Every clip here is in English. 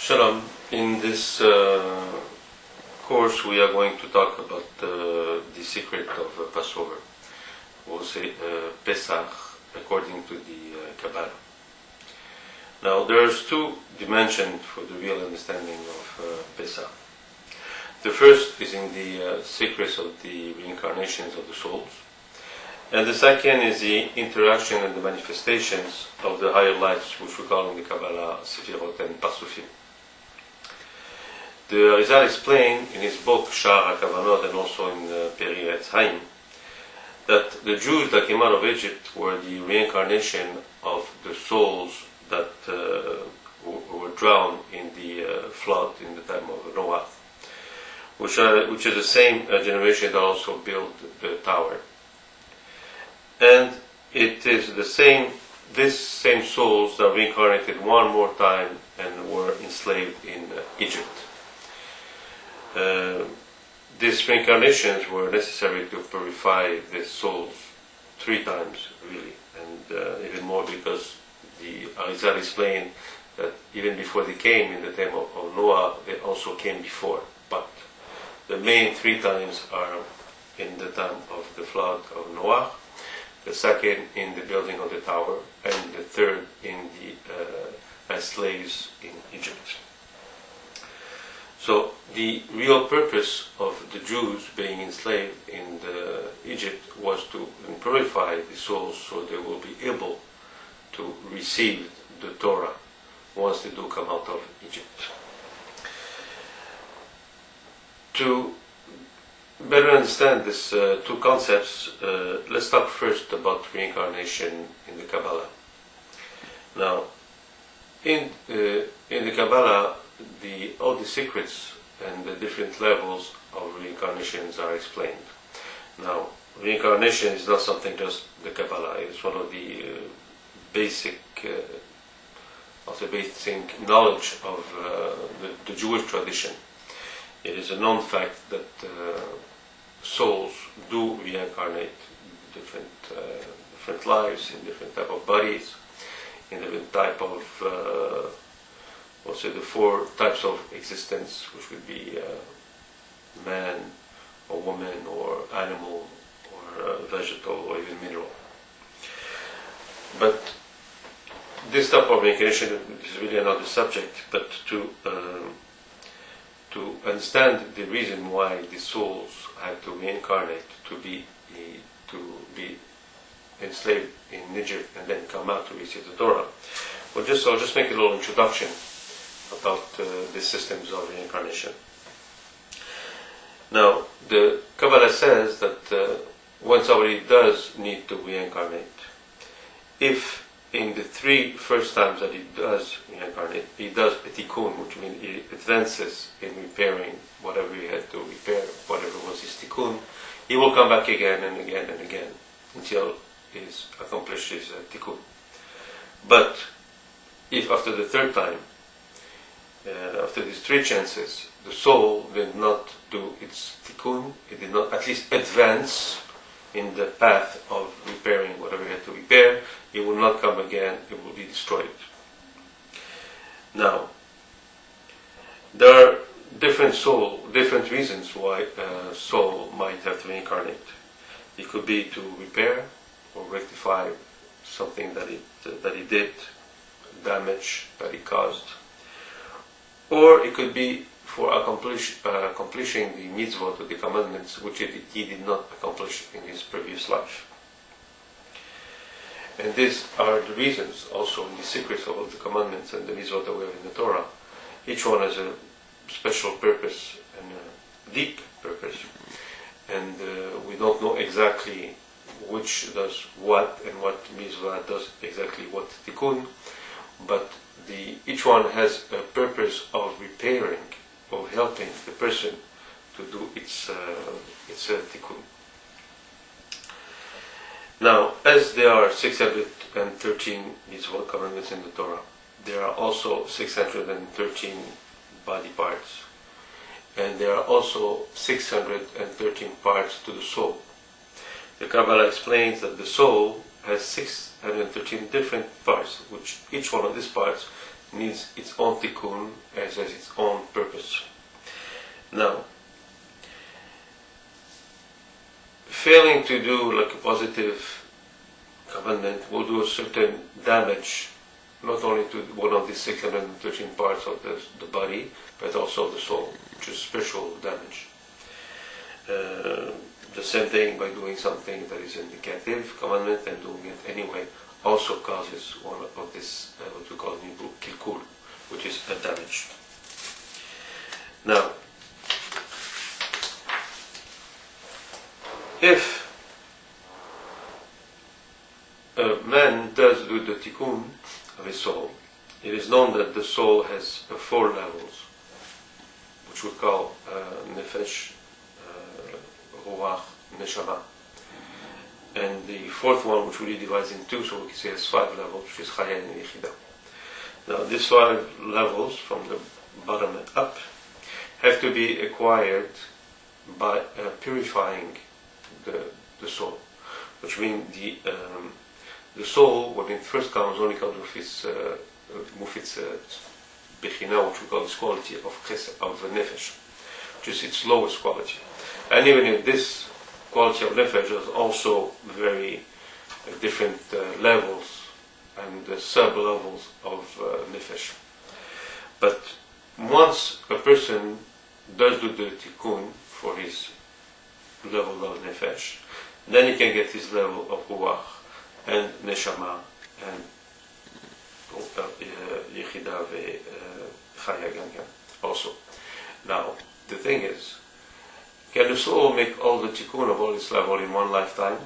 Shalom. In this course we are going to talk about the secret of Passover. We'll say Pesa'h according to the Kabbalah. Now there's two dimensions for the real understanding of Pesa'h. The first is in the secrets of the reincarnations of the souls. And the second is the interaction and the manifestations of the higher lights, which we call in the Kabbalah Sefirot and Pasufim. The Raphael explained in his book Sha'ar HaKavanot and also in Peri Etz Haim that the Jews that came out of Egypt were the reincarnation of the souls that were drowned in the flood in the time of Noah, which is the same generation that also built the tower. And it is these same souls that reincarnated one more time and were enslaved in Egypt. These reincarnations were necessary to purify the souls 3 times, really, and even more because the Arizal explained that even before they came in the time of Noah, they also came before. But the main 3 times are in the time of the flood of Noah, the second in the building of the tower, and the third in the as slaves in Egypt. So the real purpose of the Jews being enslaved in Egypt was to purify the souls so they will be able to receive the Torah once they do come out of Egypt. To better understand these 2 concepts, let's talk first about reincarnation in the Kabbalah. Now, in the Kabbalah, all the secrets and the different levels of reincarnations are explained. Now, reincarnation is not something just the Kabbalah. It's one of the basic knowledge of the Jewish tradition. It is a known fact that souls do reincarnate different lives in different type of bodies, in different type of the 4 types of existence, which would be man, or woman, or animal, or vegetal, or even mineral. But this type of reincarnation is really another subject. But to understand the reason why the souls had to reincarnate to be enslaved in Egypt and then come out to receive the Torah, I'll just make a little introduction about the systems of reincarnation. Now, the Kabbalah says that when somebody does need to reincarnate, if in the 3 first times that he does reincarnate, he does a tikkun, which means he advances in repairing whatever he had to repair, whatever was his tikkun, he will come back again and again and again until he accomplishes tikkun. But if after the 3rd time, after these 3 chances, the soul did not do its tikkun, it did not at least advance in the path of repairing whatever he had to repair, it will not come again, it will be destroyed. Now, there are different reasons why a soul might have to reincarnate. It could be to repair or rectify something that he did, damage that he caused. Or it could be for accomplishing the mitzvot, or the commandments, which he did not accomplish in his previous life. And these are the reasons also in the secrets of the commandments and the mitzvot that we have in the Torah. Each one has a special purpose and a deep purpose. And we don't know exactly which does what and what mitzvah does exactly what tikkun, but each one has a purpose of repairing, of helping the person to do its tikkun. Now, as there are 613 mitzvot commandments in the Torah, there are also 613 body parts, and there are also 613 parts to the soul. The Kabbalah explains that the soul has 613 different parts, which each one of these parts needs its own tikkun, as its own purpose. Now, failing to do like a positive commandment will do a certain damage, not only to one of the 613 parts of the body, but also the soul, which is spiritual damage. The same thing by doing something that is a negative commandment and doing it anyway also causes one of this, what we call kilkul, which is a damage. Now, if a man does do the tikkun of his soul, it is known that the soul has 4 levels, which we call nefesh, ruach, neshama. And the 4th one, which really divides in 2, so we can say has 5 levels, which is chaya and yechida. Now, these 5 levels, from the bottom and up, have to be acquired by purifying the soul, which means the soul, when it first comes, only comes with its bechina, which we call its quality of nefesh, which is its lowest quality. And even in this quality of nefesh, there's also very different levels and sub-levels of nefesh. But once a person does do the tikkun for his level of nefesh, then he can get his level of ruach and neshama and yechida chaya also. Now, the thing is, can the soul make all the tikkun of all its level in one lifetime?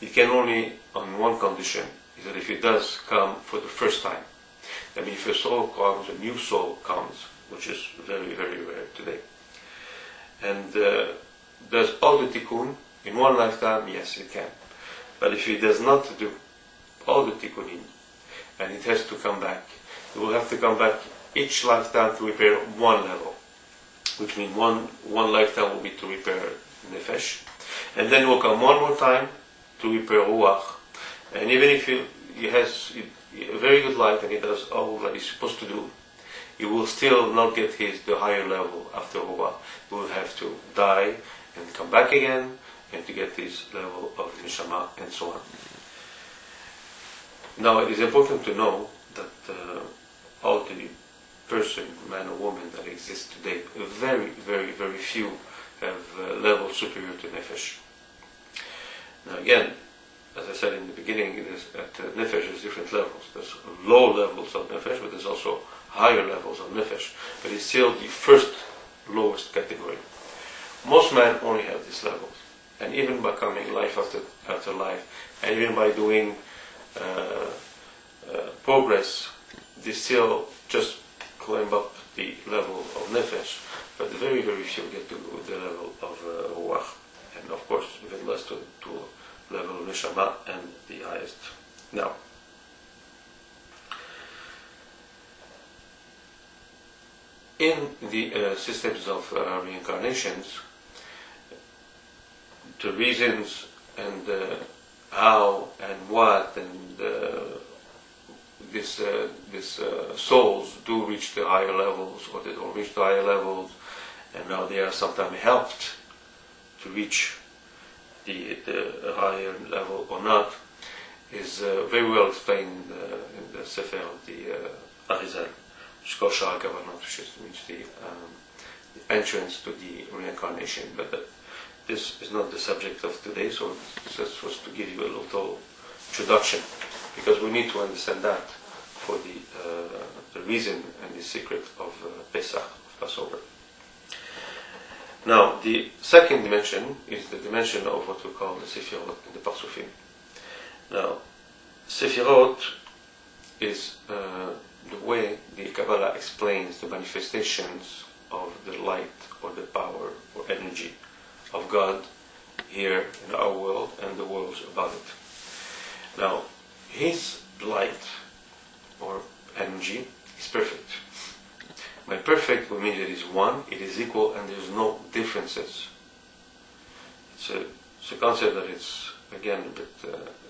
It can only on one condition, is that if it does come for the first time. I mean, if a soul comes, a new soul comes, which is very, very rare today, and does all the tikkun in one lifetime, yes, it can. But if it does not do all the tikkunim, and it has to come back, it will have to come back each lifetime to repair one level, which means one lifetime will be to repair nefesh, and then it will come one more time to repair ruach. And even if he has a very good life and he does all that he's supposed to do, he will still not get the higher level after ruach. He will have to die and come back again, and to get this level of neshama, and so on. Now, it is important to know that all the person, man or woman that exists today, very, very, very few have levels superior to nefesh. Now again, as I said in the beginning, at nefesh there's different levels. There's low levels of nefesh, but there's also higher levels of nefesh. But it's still the first lowest category. Most men only have these levels. And even by coming life after life, and even by doing progress, they still just climb up the level of nefesh, but very, very few get to the level of ruach, and of course even less to level of neshama, and the highest. Now, in the systems of reincarnations, the reasons and how and what and these souls do reach the higher levels, or they don't reach the higher levels, and now they are sometimes helped to reach the higher level or not, is very well explained in the Sefer of the Arizal, which is called Sha'ar Kavanot, which means the entrance to the reincarnation. But this is not the subject of today, so it's just was to give you a little introduction, because we need to understand that for the reason and the secret of Pesa'h, of Passover. Now, the second dimension is the dimension of what we call the Sefirot and the Parsufim. Now, Sefirot is the way the Kabbalah explains the manifestations of the light or the power or energy of God here in our world and the worlds above it. Now, His light or energy is perfect. By perfect, we mean it is one, it is equal, and there is no differences. It's a concept that it's, again, a bit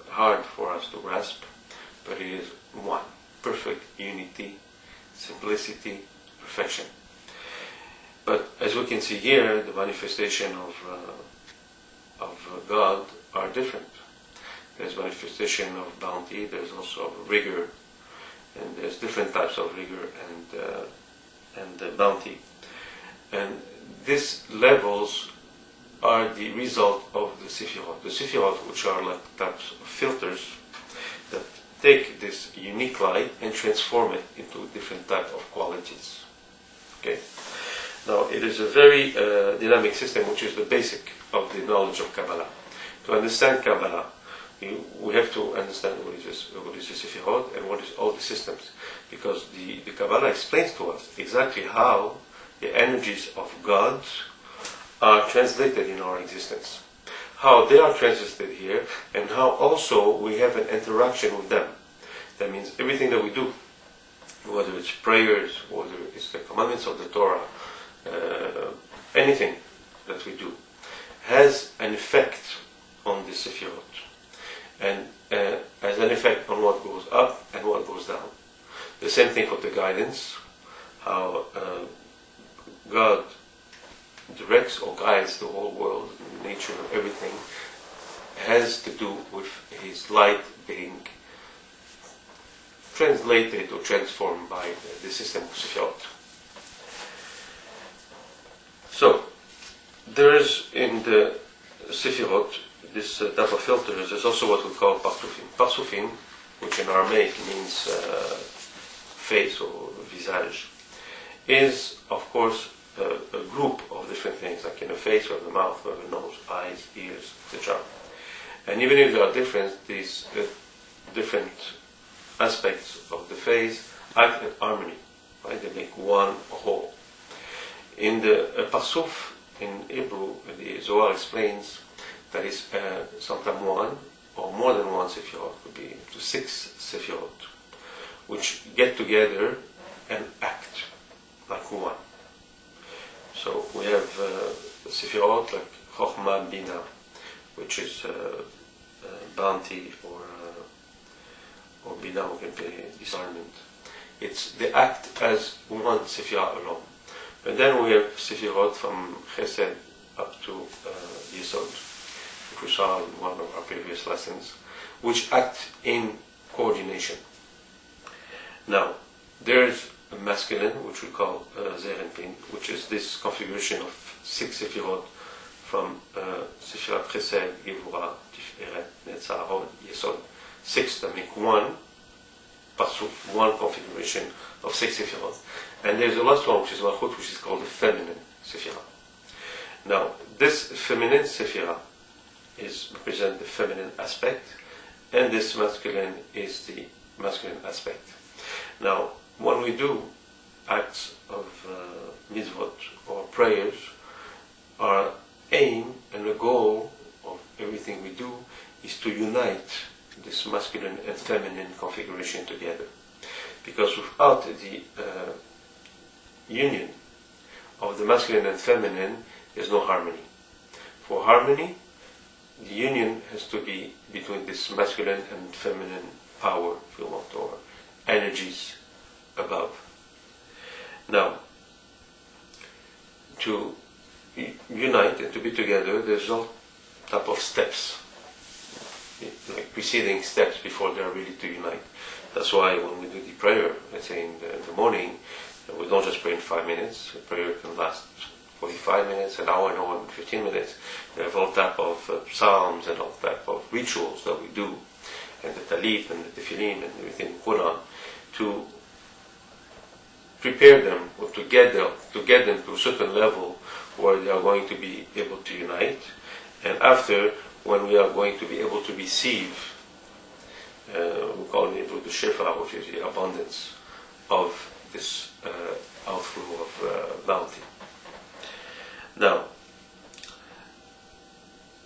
hard for us to grasp, but it is one, perfect unity, simplicity, perfection. But as we can see here, the manifestation of God are different. There's manifestation of bounty, there's also rigor, and there's different types of rigor and bounty. And these levels are the result of the Sefirot. The Sefirot, which are like types of filters that take this unique light and transform it into different type of qualities. Okay. Now, it is a very dynamic system, which is the basic of the knowledge of Kabbalah. To understand Kabbalah, we have to understand what is the Sefirot and what is all the systems, because the Kabbalah explains to us exactly how the energies of God are translated in our existence, how they are translated here, and how also we have an interaction with them. That means everything that we do, whether it's prayers, whether it's the commandments of the Torah, anything that we do, has an effect on the Sefirot, and has an effect on what goes up and what goes down. The same thing for the guidance, how God directs or guides the whole world, nature, everything, has to do with His light being translated or transformed by the system of Sefirot. So, there is in the Sefirot, this type of filters, there's also what we call Parsufim. Parsufim, which in Aramaic means face or visage, is of course a group of different things, like in a face, we have the mouth, we have the nose, eyes, ears, etc. And even if there are different, these different aspects of the face act in harmony, right? They make one whole. In the Parsuf, in Hebrew, the Zohar explains that is sometimes one or more than one Sefirot, could be to 6 Sefirot, which get together and act like one. So we have Sefirot like Chokhmah Bina, which is bounty or Bina, we can say discernment. They act as one Sefirah alone. And then we have Sefirot from Chesed up to Yesod, which we saw in one of our previous lessons, which act in coordination. Now, there's a masculine, which we call Zer and Pin, which is this configuration of 6 Sefirot from Sefirat Chesed, Gevurah, Tiferet, Netzah, Hod, Yesod. 6 that make one Parsuf, one configuration of 6 Sefirot. And there's the last one, which is Malchut, which is called the feminine Sefirah. Now, this feminine Sefirah represents the feminine aspect, and this masculine is the masculine aspect. Now, when we do acts of mitzvot or prayers, our aim and the goal of everything we do is to unite this masculine and feminine configuration together. Because without the union of the masculine and feminine, there's no harmony. For harmony, the union has to be between this masculine and feminine power, if you want, or energies above. Now, to unite and to be together, there's all type of steps, like preceding steps before they are ready to unite. That's why when we do the prayer, let's say in the morning, we don't just pray in 5 minutes. The prayer can last 45 minutes, an hour, and 15 minutes. We have all type of psalms and all type of rituals that we do, and the talit and the tefillin and everything we put on to prepare them or to get them to a certain level where they are going to be able to unite. And after, when we are going to be able to receive, we call it the shefa, which is the abundance of this outflow of bounty. Now,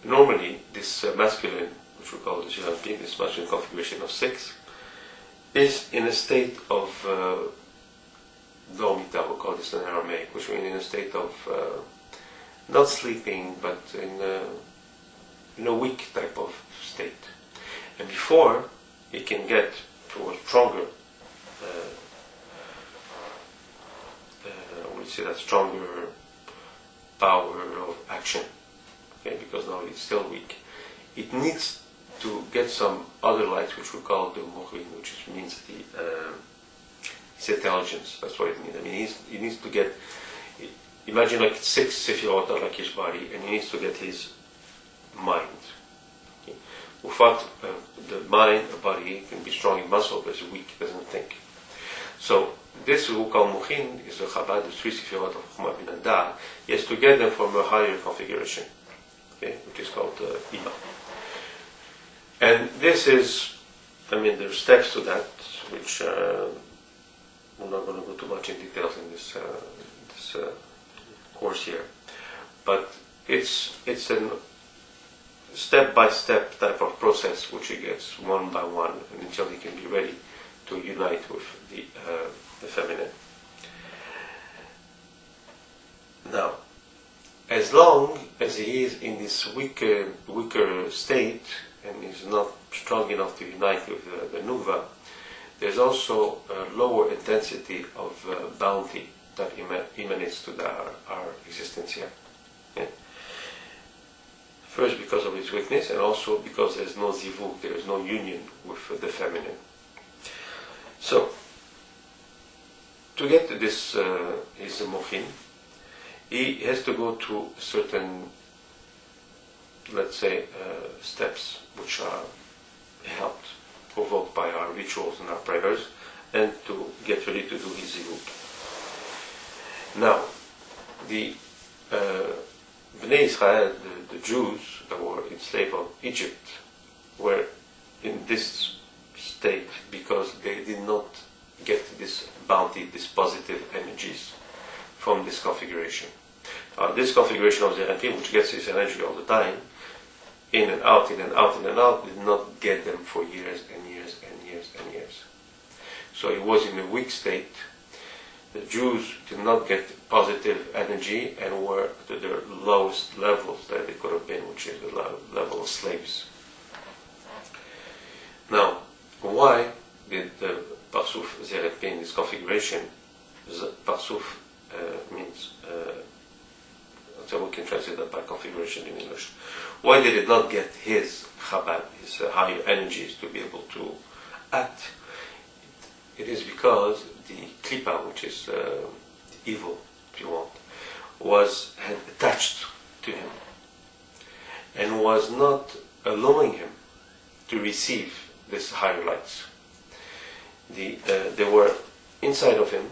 normally this masculine, which we call the Shirampin, this masculine configuration of 6, is in a state of dormita, we call this in Aramaic, which means in a state of not sleeping, but in a weak type of state. And before it can get to a stronger needs that stronger power of action, okay, because now it's still weak. It needs to get some other light, which we call the Mochin, which means his intelligence. That's what it means. I mean, he needs to get, imagine like 6 sefirot are like his body, and he needs to get his mind. Okay? Without the mind, the body can be strong in muscle, but it's weak, doesn't think. So this we call Mochin is the Chabad, the 3 sefirot of Chokmah Bin and Da'at. He has to get them from a higher configuration, okay, which is called Ima. And this is, I mean, there are steps to that, which we're not going to go too much in details in this course here, but it's a step-by-step type of process which he gets one by one, and until he can be ready to unite with the feminine. Now, as long as he is in this weaker state and is not strong enough to unite with the Nuva, there's also a lower intensity of bounty that emanates to our existence here. Okay? First, because of his weakness, and also because there's no zivug, there is no union with the feminine. So, to get to this, his Mochin, he has to go through certain, let's say, steps which are helped, provoked by our rituals and our prayers, and to get ready to do his zivug. Now, the Bnei Israel, the Jews that were enslaved of Egypt, were in this state because they did not get this bounty, these positive energies from this configuration. This configuration of the Raphael, which gets his energy all the time, in and out, in and out, in and out, did not get them for years and years and years and years. So he was in a weak state. The Jews did not get positive energy and were to their lowest levels that they could have been, which is the level of slaves. Now, why did the Passover Zeret in this configuration? Passover means, so we can translate that by configuration in English. Why did it not get his Chabad, his higher energies to be able to act? It is because the Klippa, which is the evil, if you want, had attached to him and was not allowing him to receive these higher lights. They were inside of him,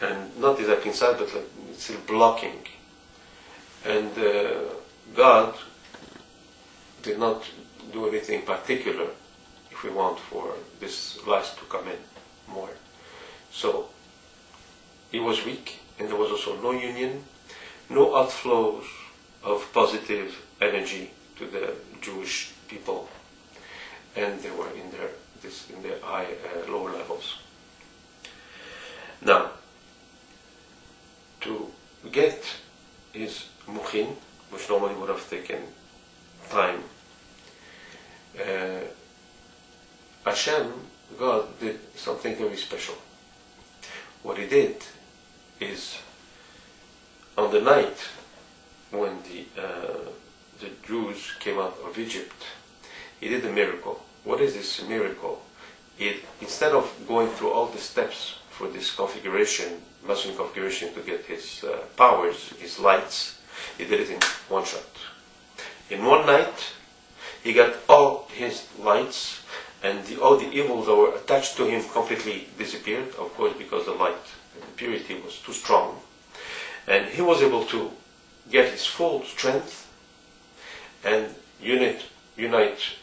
and not exactly inside, but like still blocking. And God did not do anything particular, if we want, for this light to come in more. So he was weak, and there was also no union, no outflows of positive energy to the Jewish people, and they were in their lower levels. Now, to get his Mochin, which normally would have taken time, Hashem, God, did something very special. What he did is, on the night when the Jews came out of Egypt, he did a miracle. What is this miracle? Instead of going through all the steps for this configuration, masculine configuration, to get his powers, his lights, he did it in one shot. In one night, he got all his lights, and all the evils that were attached to him completely disappeared, of course, because the light and the purity was too strong. And he was able to get his full strength and unite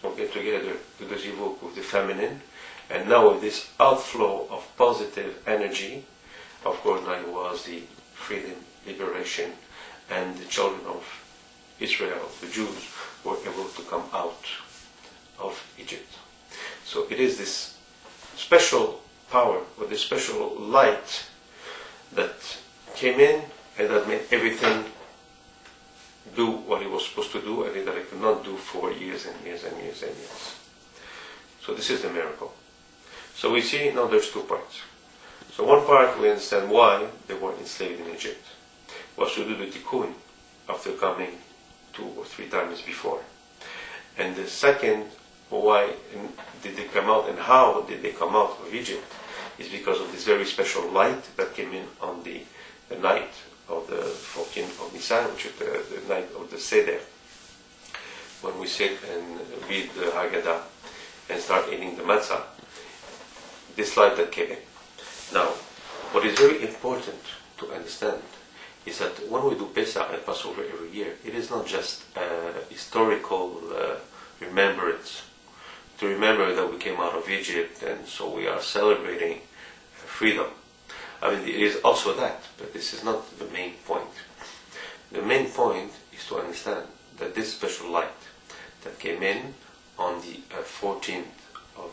or get together to the zivug with the feminine. And now with this outflow of positive energy, of course, now it was the freedom, liberation, and the children of Israel, the Jews, were able to come out of Egypt. So it is this special power, or this special light that came in and that made everything do what it was supposed to do, and that it could not do for years and years and years and years. So this is the miracle. So we see now there's two parts. So one part we understand why they were enslaved in Egypt was to do the tikkun after coming 2 or 3 times before. And the second, why did they come out and how did they come out of Egypt, is because of this very special light that came in on the night of the 14th of Nisan, which is the night of the Seder, when we sit and read the Haggadah and start eating the matzah. This light that came in. Now, what is very important to understand is that when we do Pesa'h and Passover every year, it is not just a historical remembrance, to remember that we came out of Egypt and so we are celebrating freedom. I mean, it is also that, but this is not the main point. The main point is to understand that this special light that came in on the 14th of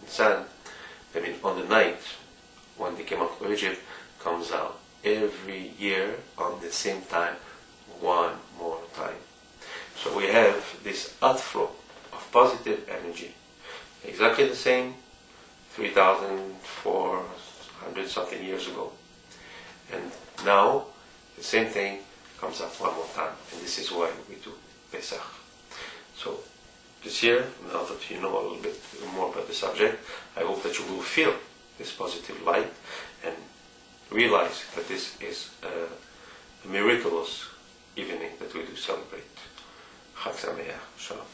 Nisan, I mean on the night when they came out of Egypt, comes out every year on the same time, one more time. So we have this outflow of positive energy, exactly the same 3,400 something years ago. And now the same thing comes up one more time, and this is why we do Pesach. So this year, now that you know a little bit more about the subject, I hope that you will feel this positive light and realize that this is a miraculous evening that we do celebrate. Chag Sameach. Shalom.